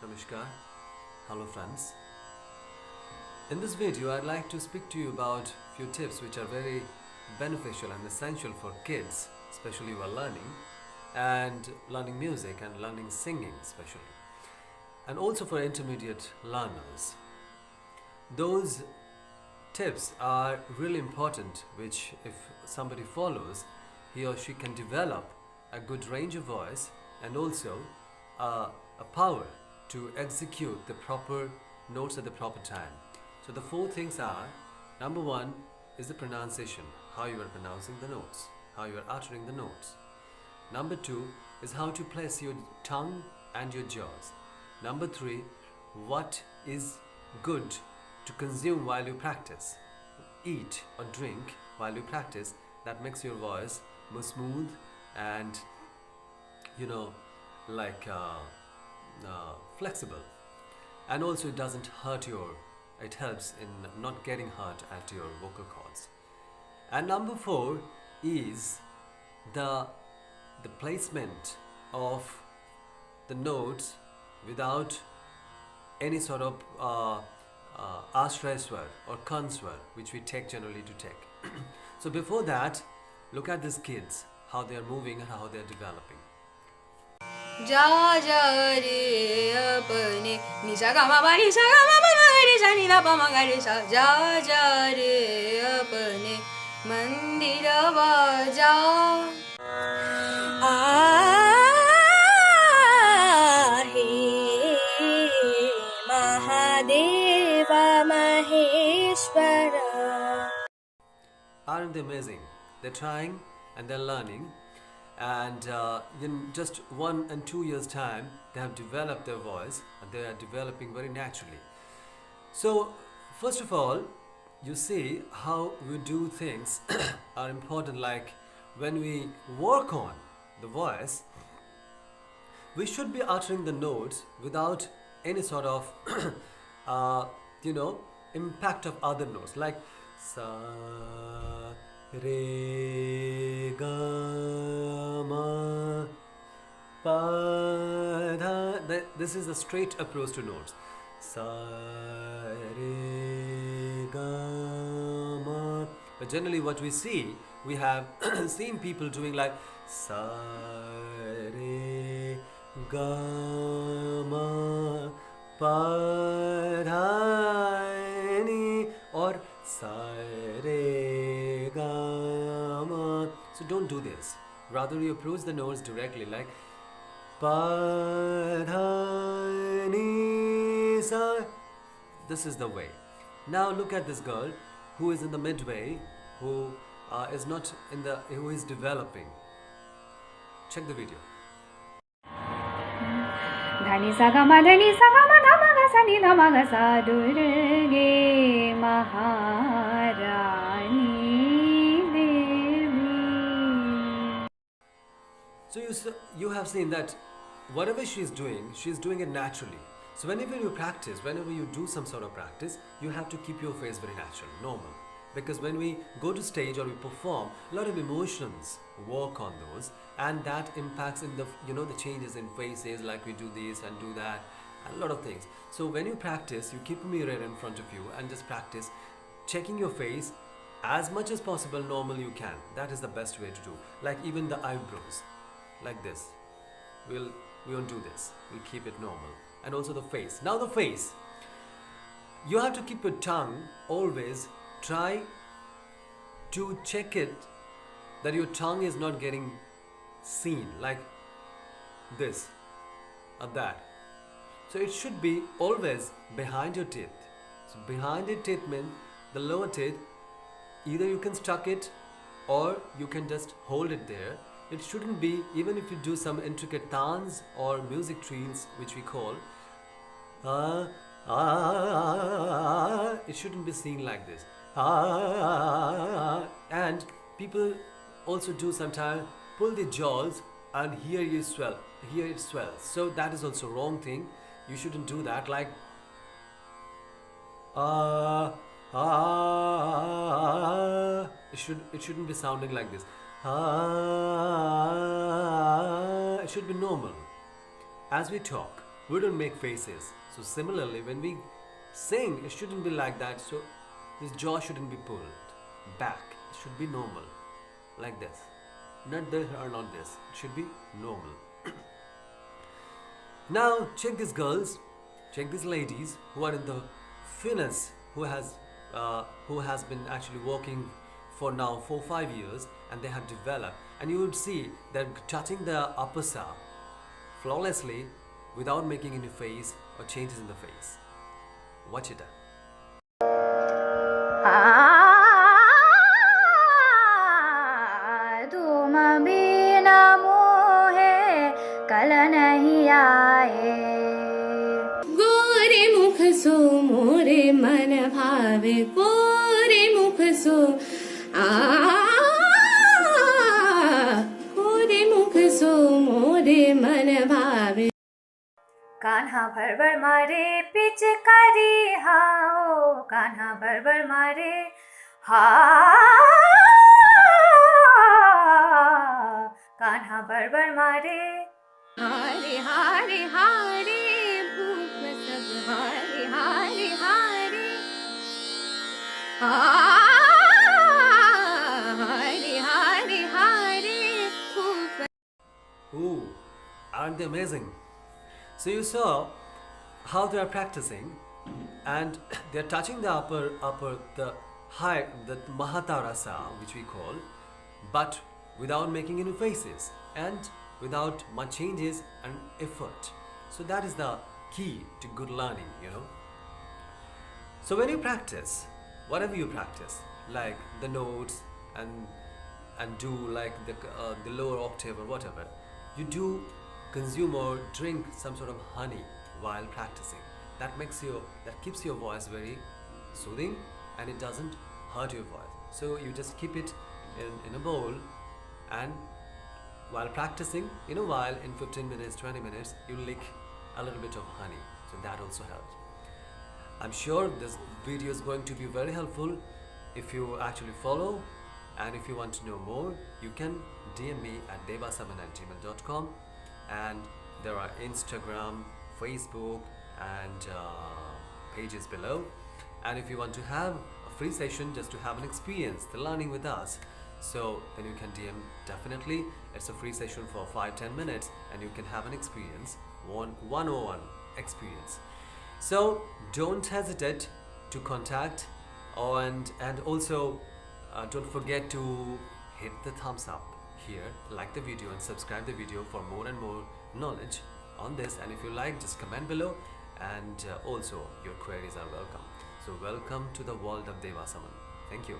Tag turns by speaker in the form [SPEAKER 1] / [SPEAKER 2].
[SPEAKER 1] Namaskar. Hello friends. In this video I'd like to speak to you about few tips which are very beneficial and essential for kids, especially who are learning music and learning singing especially, and also for intermediate learners. Those tips are really important, which if somebody follows, he or she can develop a good range of voice and also a power to execute the proper notes at the proper time. So the four things are: number one is the pronunciation, how you are pronouncing the notes, how you are uttering the notes. Number two is how to place your tongue and your jaws. Number three, what is good to consume while you practice, eat or drink while you practice, that makes your voice more smooth and flexible, and also it helps in not getting hurt at your vocal cords. And number four is the placement of the notes without any sort of ashray swar or kan swar, which we take generally to take. So before that, look at these kids, how they are moving and how they are developing.
[SPEAKER 2] जा जा रे अपने निशा गा मा रे सा गा मा रे सा नि दा पा मा गा रे सा जा जा रे अपने मंदिर बजा हे Mahadev Maheshwar.
[SPEAKER 1] Aren't they amazing? They're trying and they're learning, and in just 1 and 2 years time they have developed their voice and they are developing very naturally. So first of all, you see how we do things are important. Like when we work on the voice, we should be uttering the notes without any sort of impact of other notes, like sa re ga ma pa dha. This is a straight approach to notes. Sa re ga ma. But generally what we have seen people doing like sa re ga ma pa dha ni or sa re ga ma. So don't do this. Rather you approach the notes directly, like pa dha ni sa. This is the way. Now look at this girl who is in the midway, who is developing. Check the video.
[SPEAKER 2] धनि सा गा मा धनि सा गा मा धा मा गा सा नि धा मा गा सा दुर्गे महारानी देवी.
[SPEAKER 1] So you have seen that whatever she's doing it naturally. So whenever you do some sort of practice, you have to keep your face very natural, normal. Because when we go to stage or we perform, a lot of emotions work on those, and that impacts in the changes in faces, like we do this and do that, and a lot of things. So when you practice, you keep a mirror in front of you and just practice checking your face as much as possible normal you can. That is the best way to do. Like even the eyebrows, like this. We won't do this. We'll keep it normal. And also the face. Now the face. You have to keep your tongue always. Try to check it that your tongue is not getting seen like this or that. So it should be always behind your teeth. So behind your teeth means the lower teeth. Either you can stuck it or you can just hold it there. It shouldn't be, even if you do some intricate tans or music trills, which we call, it shouldn't be seen like this. And people also do sometimes pull the jaws and here it swells. So that is also wrong thing. You shouldn't do that. Like it shouldn't be sounding like this. It should be normal as we talk. we don't make faces. So similarly, when we sing, it shouldn't be like that. So this jaw shouldn't be pulled back. It should be normal, like this. Not this or not this. It should be normal. Now check these girls, check these ladies who are in the fitness, who has been actually working for now 4-5 years, and they have developed, and you would see that touching the upper saw flawlessly without making any face or changes in the face. Watch it out.
[SPEAKER 3] तुम बिना मोहे कल नहीं आए
[SPEAKER 2] गोरे मुख सो मोरे मन भावे गोरे मुख सो गोरे मुख सो मोरे मन भावे
[SPEAKER 3] कान्हा भरभर मारे पिचकारी हाओ कान्हा भरभर मारे हा कान्हा भरभर मारे
[SPEAKER 2] हारे हारे हारे भूख सब हारे हारे हारे हारे हारे हारे भूख.
[SPEAKER 1] Ooh, aren't they amazing? So you saw how they are practicing, and they are touching the the high, the Mahatara sound, which we call, but without making any faces and without much changes and effort. So that is the key to good learning, you know. So when you practice, whatever you practice, like the notes and do like the lower octave or whatever, you do consume or drink some sort of honey while practicing. That keeps your voice very soothing, and it doesn't hurt your voice. So you just keep it in a bowl, and while practicing, in a while, in 15 minutes, 20 minutes, you lick a little bit of honey. So that also helps. I'm sure this video is going to be very helpful if you actually follow, and if you want to know more, you can DM me at debasaman@gmail.com, and there are Instagram, Facebook and pages below. And if you want to have a free session just to have an experience, the learning with us, so then you can DM definitely. It's a free session for 5-10 minutes, and you can have an experience, 101 experience. So don't hesitate to contact, and also don't forget to hit the thumbs up here, like the video and subscribe the video for more and more knowledge on this. And if you like, just comment below, and also your queries are welcome. So welcome to the world of Debasaman. Thank you.